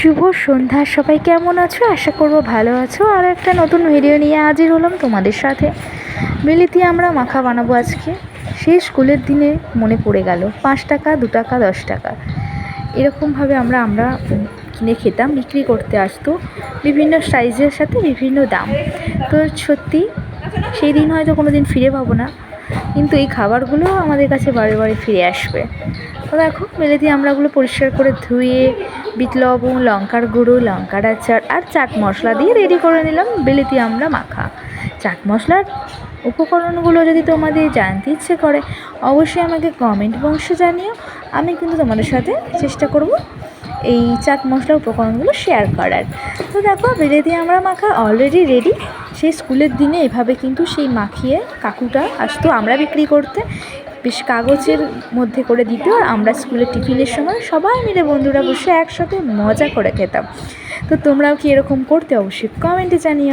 শুভ সন্ধ্যা। সবাই কেমন আছো? আশা করবো ভালো আছো। আর একটা নতুন ভিডিও নিয়ে হাজির হলাম তোমাদের সাথে। বিলিতি আমরা মাখা বানাবো আজকে। সেই স্কুলের দিনে মনে পড়ে গেল, 5 টাকা, 2 টাকা, 10 টাকা এরকমভাবে আমরা কিনে খেতাম। বিক্রি করতে আসতো বিভিন্ন সাইজের সাথে বিভিন্ন দাম। তো সত্যি সেই দিন হয়তো কোনো দিন ফিরে পাবো না, কিন্তু এই খাবারগুলো আমাদের কাছে বারে বারে ফিরে আসবে। তো দেখো, বিলিতি আমড়াগুলো পরিষ্কার করে ধুয়ে বিট লবণ, লঙ্কার গুঁড়ো, লঙ্কার আচার আর চাট মশলা দিয়ে রেডি করে নিলাম বিলিতি আমড়া মাখা। চাট মশলার উপকরণগুলো যদি তোমাদের জানতে ইচ্ছে করে, অবশ্যই আমাকে কমেন্ট বক্সে জানিও। আমি কিন্তু তোমাদের সাথে চেষ্টা করব এই চাট মশলার উপকরণগুলো শেয়ার করার। তো দেখো, বিলিতি আমড়া মাখা অলরেডি রেডি। সেই স্কুলের দিনে এভাবে কিন্তু সেই মাখিয়ে কাকুটা আসতো আমরা বিক্রি করতে, বেশ কাগজের মধ্যে করে দিত। আর আমরা স্কুলের টিফিনের সময় সবাই মিলে বন্ধুরা বসে একসাথে মজা করে খেতাম। তো তোমরাও কি এরকম করতে? অবশ্যই কমেন্টে জানিও।